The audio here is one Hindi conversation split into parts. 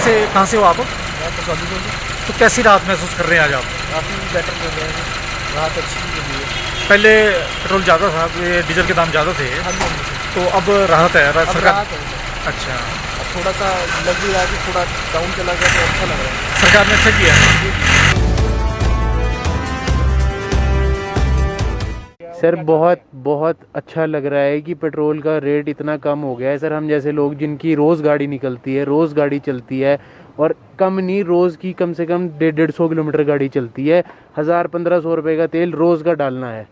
कहाँ से हो आप? मैं तो कभी बोलूँ तो कैसी राहत महसूस कर रहे हैं आज आप? काफ़ी बेटर कर रहे हैं, राहत अच्छी मिल रही है। पहले पेट्रोल ज़्यादा था, ये डीजल के दाम ज़्यादा थे, हाँ जी, हाँ जी। तो अब राहत है अब सरकार? राहत है। अच्छा, अब थोड़ा सा लग भी रहा है कि थोड़ा डाउन चला गया तो अच्छा लग रहा है। सरकार ने अच्छा किया है। सर बहुत बहुत अच्छा लग रहा है कि पेट्रोल का रेट इतना कम हो गया है। सर हम जैसे लोग जिनकी रोज़ गाड़ी निकलती है, रोज़ गाड़ी चलती है, और कम नहीं, रोज़ की कम से कम 150 किलोमीटर गाड़ी चलती है, 1000-1500 रुपये का तेल रोज़ का डालना है।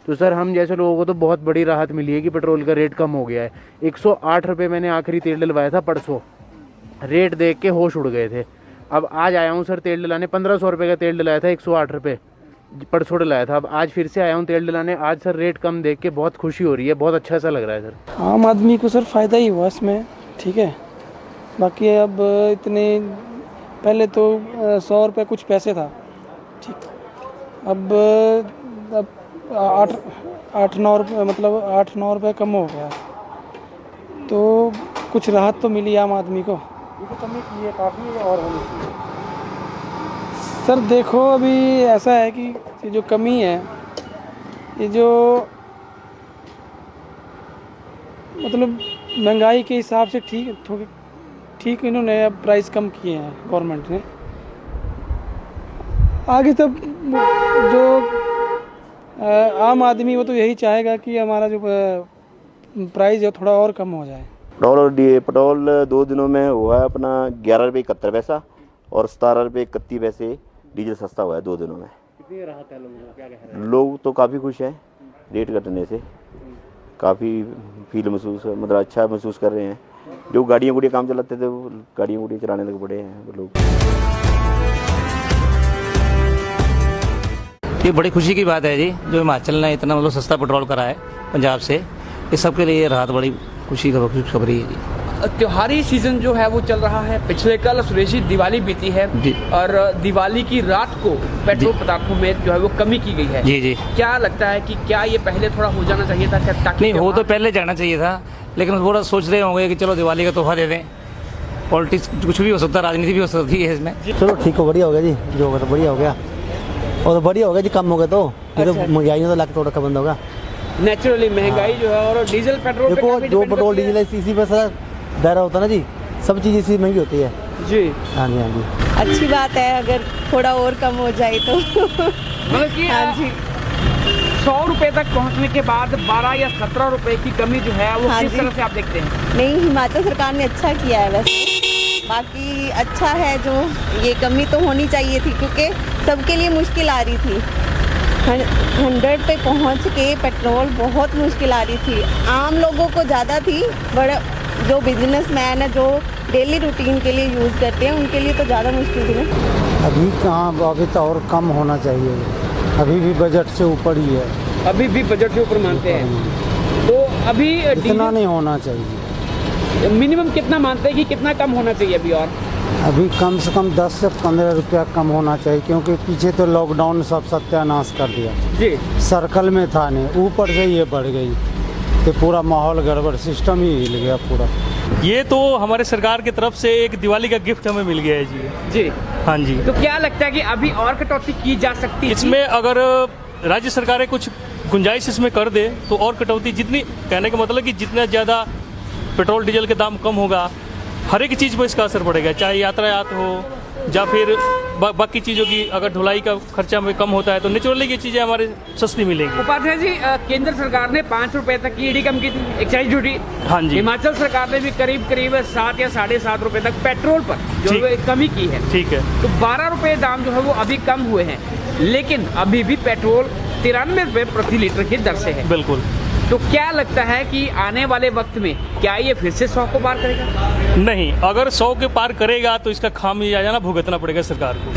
तो सर हम जैसे लोगों को तो बहुत बड़ी राहत मिली है कि पेट्रोल का रेट कम हो गया है। 108 रुपये मैंने आखिरी तेल डलवाया था परसों, रेट देख के होश उड़ गए थे। अब आज आया हूँ सर तेल डलाने, 1500 रुपये का तेल डलाया था, 108 रुपये परसों डलाया था। अब आज फिर से आया हूँ तेल डलाने। आज सर रेट कम देख के बहुत खुशी हो रही है, बहुत अच्छा सा लग रहा है सर। आम आदमी को सर फ़ायदा ही हुआ इसमें, ठीक है। बाकी अब इतने पहले तो 100 रुपये कुछ पैसे था, ठीक। अब 8-9 रुपये, मतलब 8-9 रुपये कम हो गया, तो कुछ राहत तो मिली आम आदमी को। ये तो कमी की है काफ़ी, और होनी चाहिए। सर देखो अभी ऐसा है कि ये जो कमी है, ये जो मतलब महंगाई के हिसाब से ठीक इन्होंने अब प्राइस कम किए हैं गवर्नमेंट ने। आगे तब जो आम आदमी वो तो यही चाहेगा कि हमारा जो प्राइस है थोड़ा और कम हो जाए। पेट्रोल 2 दिनों में हुआ है अपना 11 रुपये 71 पैसा और 17 रुपये 31 पैसे डीजल सस्ता हुआ है 2 दिनों में। कितनी राहत है लोगों को, क्या कह रहे हैं? लोग तो काफ़ी खुश हैं, रेट घटने से काफ़ी फील महसूस, मतलब अच्छा महसूस कर रहे हैं। जो गाड़ियाँ काम चलाते थे वो गाड़ियाँ चलाने लग पड़े हैं वो लोग। ये बड़ी खुशी की बात है जी, जो हिमाचल ने इतना मतलब सस्ता पेट्रोल करा है पंजाब से, इस सब के लिए राहत बड़ी खुशी खबरी है जी। त्योहारी सीजन जो है वो चल रहा है। पिछले कल सुरेशी दिवाली बीती है और दिवाली की रात को पेट्रोल पदार्थों में जो है वो कमी की गई है। जी जी, क्या लगता है कि क्या ये पहले थोड़ा हो जाना चाहिए था? ताकि नहीं, हो तो पहले जाना चाहिए था, लेकिन थोड़ा सोच रहे होंगे कि चलो दिवाली का तोहफा दे दें। पॉलिटिक्स कुछ भी हो सकता है, राजनीति भी हो सकती है इसमें। चलो ठीक हो, बढ़िया हो गया जी, जो होगा तो बढ़िया हो गया, और बढ़िया हो गया जी, कम हो गया तो महंगाई ने तो लाख तो रखा बंद होगा। नेचुरली महंगाई जो है, और डीजल पेट्रोल देखो जो पेट्रोल डीजल है इसी पे सारा दायरा होता है ना जी, सब चीज़ इसी महंगी होती है जी। हाँ जी, हाँ जी। अच्छी बात है अगर थोड़ा और कम हो जाए तो। मतलब कि हाँ जी, 100 रुपए तक पहुंचने के बाद 12 या 17 रुपए की कमी जो है वो हाँ किस जी। तरह से आप देखते हैं? नहीं, हिमाचल सरकार ने अच्छा किया है वैसे। बाकी अच्छा है, जो ये कमी तो होनी चाहिए थी क्योंकि सबके लिए मुश्किल आ रही थी। 100 पे पहुंच के पेट्रोल बहुत मुश्किल आ रही थी, आम लोगों को ज़्यादा थी, बड़े जो बिजनेसमैन है जो डेली रूटीन के लिए यूज़ करते हैं उनके लिए तो ज़्यादा मुश्किल थी ना। अभी कहाँ, अभी तो और कम होना चाहिए, अभी भी बजट से ऊपर ही है। अभी भी बजट से ऊपर मानते हैं तो अभी इतना नहीं होना चाहिए। मिनिमम कितना मानते हैं कि कितना कम होना चाहिए अभी? और अभी कम से कम 10 से 15 रुपया कम होना चाहिए, क्योंकि पीछे तो लॉकडाउन सब सत्यानाश कर दिया जी। सर्कल में था नहीं, ऊपर से ये बढ़ गई तो पूरा माहौल गड़बड़, सिस्टम ही हिल गया पूरा। ये तो हमारे सरकार की तरफ से एक दिवाली का गिफ्ट हमें मिल गया है जी। जी हाँ जी। तो क्या लगता है कि अभी और कटौती की जा सकती है इसमें? अगर राज्य सरकारें कुछ गुंजाइश इसमें कर दे तो और कटौती, जितनी, कहने का मतलब कि जितना ज़्यादा पेट्रोल डीजल के दाम कम होगा, हर एक चीज़ पर इसका असर पड़ेगा, चाहे यातायात हो या फिर बाकी चीज़ों की। अगर ढुलाई का खर्चा में कम होता है तो नेचुरली ये चीज़ें हमारे सस्ती मिलेंगी। उपाध्याय जी, केंद्र सरकार ने 5 रुपए तक की ईडी कम की थी, एक्साइज ड्यूटी। हाँ जी। हिमाचल सरकार ने भी करीब 7 या 7.5 रुपए तक पेट्रोल पर जो है कमी की है। ठीक है। तो 12 रुपए दाम जो है वो अभी कम हुए हैं, लेकिन अभी भी पेट्रोल 93 रुपए प्रति लीटर की दर से है। बिल्कुल। तो क्या लगता है कि आने वाले वक्त में क्या ये फिर से 100 को पार करेगा? नहीं, अगर 100 के पार करेगा तो इसका खामियाजा भुगतना पड़ेगा सरकार को।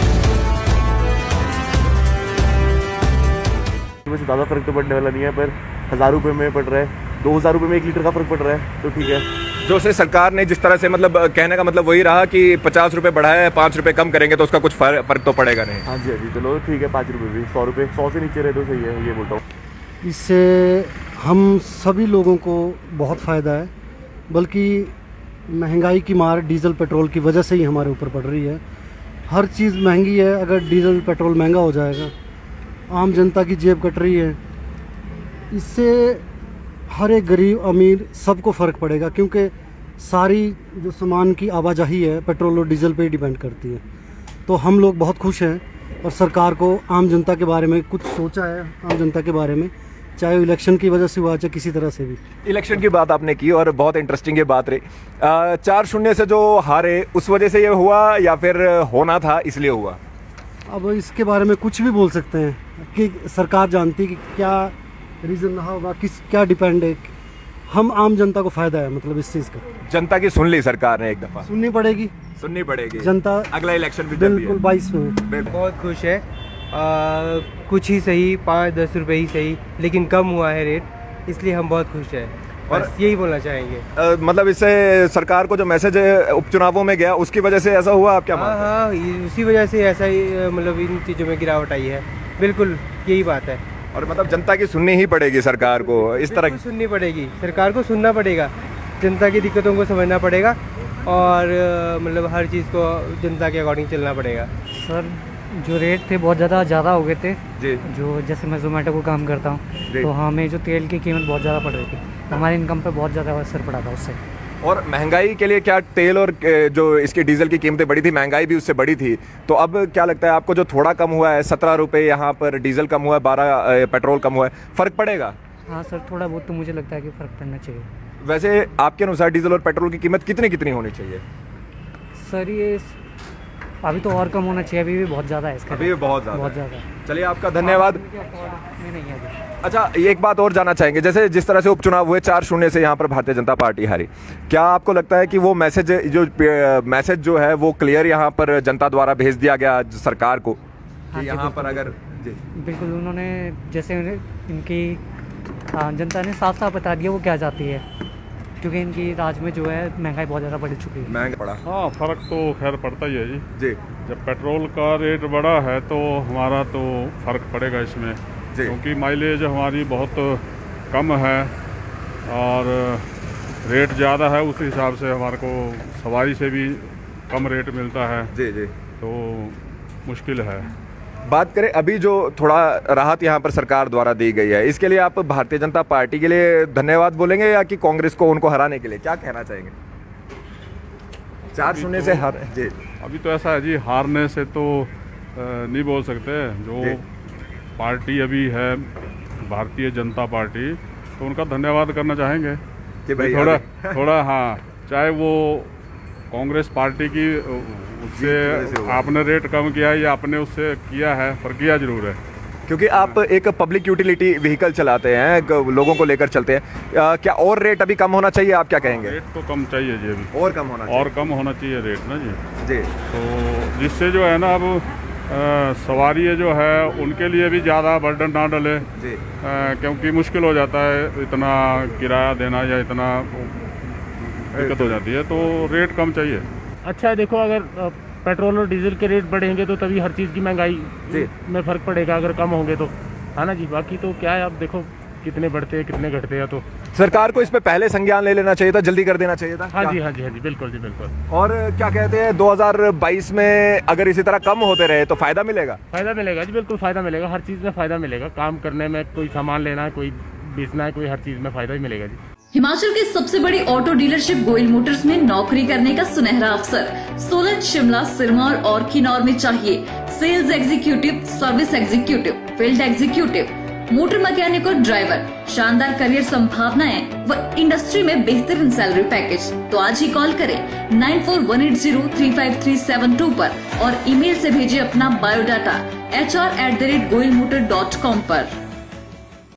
इसमें ज़्यादा फर्क तो पड़ने वाला नहीं है, पर 1000 रुपये में पड़ रहा है, 2000 रुपये में 1 लीटर का फर्क पड़ रहा है, तो ठीक है। जो से सरकार ने जिस तरह से, मतलब कहने का मतलब वही रहा कि 50 रुपये बढ़ाया है, 5 रुपये कम करेंगे तो उसका कुछ फर्क तो पड़ेगा नहीं। हाँ जी, हाँ जी, चलो ठीक है, 5 रुपये भी, 100 रुपये, 100 से नीचे रहे तो सही है, ये बोलता हूँ। इससे हम सभी लोगों को बहुत फ़ायदा है, बल्कि महंगाई की मार डीजल पेट्रोल की वजह से ही हमारे ऊपर पड़ रही है। हर चीज़ महंगी है। अगर डीजल पेट्रोल महंगा हो जाएगा, आम जनता की जेब कट रही है। इससे हर एक गरीब अमीर सबको फ़र्क पड़ेगा, क्योंकि सारी जो सामान की आवाजाही है पेट्रोल और डीजल पे ही डिपेंड करती है। तो हम लोग बहुत खुश हैं और सरकार को आम जनता के बारे में कुछ सोचा है, आम जनता के बारे में, चाहे वो इलेक्शन की वजह से हुआ चाहे किसी तरह से भी। इलेक्शन की बात आपने की और बहुत इंटरेस्टिंग ये बात रही। 4-0 से जो हारे उस वजह से ये हुआ या फिर होना था इसलिए हुआ? अब इसके बारे में कुछ भी बोल सकते हैं कि सरकार जानती है कि क्या रीज़न रहा होगा, किस क्या डिपेंड है। हम आम जनता को फ़ायदा है मतलब इस चीज़ का। जनता की सुन ली सरकार ने एक दफ़ा? सुननी पड़ेगी जनता। अगला इलेक्शन भी बिल्कुल 22 में। बहुत खुश है। कुछ ही सही, 5-10 रुपए ही सही, लेकिन कम हुआ है रेट, इसलिए हम बहुत खुश हैं और यही बोलना चाहेंगे। मतलब इससे सरकार को जो मैसेज उपचुनावों में गया उसकी वजह से ऐसा हुआ, आप क्या मानते हैं? हाँ, उसी वजह से ऐसा ही मतलब इन चीज़ों में गिरावट आई है। बिल्कुल यही बात है। और मतलब जनता की सुननी ही पड़ेगी सरकार को, इस तरह की सुननी पड़ेगी, सरकार को सुनना पड़ेगा, जनता की दिक्कतों को समझना पड़ेगा और मतलब हर चीज़ को जनता के अकॉर्डिंग चलना पड़ेगा। सर जो रेट थे बहुत ज़्यादा हो गए थे जी। जो जैसे मैं जोमेटो को काम करता हूँ तो हमें जो तेल की कीमत बहुत ज़्यादा पड़ रही थी, हमारी इनकम पे बहुत ज़्यादा असर पड़ा था उससे। और महंगाई के लिए क्या तेल और जो इसकी डीजल की कीमतें बढ़ी थी, महंगाई भी उससे बढ़ी थी, तो अब क्या लगता है आपको जो थोड़ा कम हुआ है 17 रुपये यहाँ पर डीजल कम हुआ है, 12 पेट्रोल कम हुआ है, फ़र्क पड़ेगा? हाँ सर, थोड़ा बहुत तो मुझे लगता है कि फ़र्क पड़ना चाहिए। वैसे आपके अनुसार डीजल और पेट्रोल की कीमत कितनी होनी चाहिए? सर ये अभी तो और कम होना चाहिए, अभी भी बहुत ज़्यादा है इसका। अभी भी बहुत ज़्यादा। चलिए आपका धन्यवाद। नहीं है। अच्छा, एक बात और जानना चाहेंगे, जैसे जिस तरह से उपचुनाव हुए 4-0 से यहाँ पर भारतीय जनता पार्टी हारी, क्या आपको लगता है कि वो मैसेज जो है वो क्लियर यहाँ पर जनता द्वारा भेज दिया गया सरकार को कि यहाँ पर अगर बिल्कुल उन्होंने जैसे इनकी जनता ने साफ साफ बता दिया वो क्या चाहती है, क्योंकि इनकी राज में जो है महंगाई बहुत ज़्यादा बढ़ चुकी है। महंगा पड़ा? हाँ, फ़र्क तो खैर पड़ता ही है जी। जब पेट्रोल का रेट बढ़ा है तो हमारा तो फ़र्क पड़ेगा इसमें, क्योंकि माइलेज हमारी बहुत कम है और रेट ज़्यादा है, उस हिसाब से हमारे को सवारी से भी कम रेट मिलता है। जी। तो मुश्किल है। बात करें अभी जो थोड़ा राहत यहाँ पर सरकार द्वारा दी गई है, इसके लिए आप भारतीय जनता पार्टी के लिए धन्यवाद बोलेंगे या कि कांग्रेस को उनको हराने के लिए क्या कहना चाहेंगे? 4-0 से हार जी। अभी तो ऐसा है जी, हारने से तो नहीं बोल सकते। जो पार्टी अभी है भारतीय जनता पार्टी, तो उनका धन्यवाद करना चाहेंगे कि भाई थोड़ा हाँ, चाहे वो कांग्रेस पार्टी की उससे आपने रेट कम किया है या आपने उससे किया है, पर किया जरूर है। क्योंकि आप एक पब्लिक यूटिलिटी व्हीकल चलाते हैं, लोगों को लेकर चलते हैं, क्या और रेट अभी कम होना चाहिए, आप क्या कहेंगे? रेट तो कम चाहिए जी, अभी और कम होना चाहिए रेट ना जी। तो जिससे जो है ना अब सवारी जो है उनके लिए भी ज़्यादा बर्डन ना डले जी। क्योंकि मुश्किल हो जाता है इतना किराया देना या इतना दिक्कत हो जाती है, तो रेट कम चाहिए। अच्छा है, देखो अगर पेट्रोल और डीजल के रेट बढ़ेंगे तो तभी हर चीज़ की महंगाई में फ़र्क पड़ेगा, अगर कम होंगे तो, है ना जी। बाकी तो क्या है, अब देखो कितने बढ़ते हैं कितने घटते हैं। तो सरकार को इस पे पहले संज्ञान ले लेना चाहिए था, जल्दी कर देना चाहिए था। हाँ जी, बिल्कुल जी, बिल्कुल। और क्या कहते हैं 2022 में अगर इसी तरह कम होते रहे तो फ़ायदा मिलेगा? फ़ायदा मिलेगा जी, बिल्कुल फ़ायदा मिलेगा, हर चीज़ में फ़ायदा मिलेगा। काम करने में, कोई सामान लेना है, कोई बेचना है, कोई हर चीज़ में फ़ायदा ही मिलेगा जी। हिमाचल की सबसे बड़ी ऑटो डीलरशिप गोयल मोटर्स में नौकरी करने का सुनहरा अवसर। सोलन, शिमला, सिरमौर और किन्नौर में चाहिए sales executive, service executive, field executive, motor mechanic और ड्राइवर। शानदार करियर संभावनाएं व इंडस्ट्री में बेहतरीन सैलरी पैकेज। तो आज ही कॉल करें 9418035372 पर और ईमेल से भेजिए अपना बायोडाटा hr@goilmotor.com पर।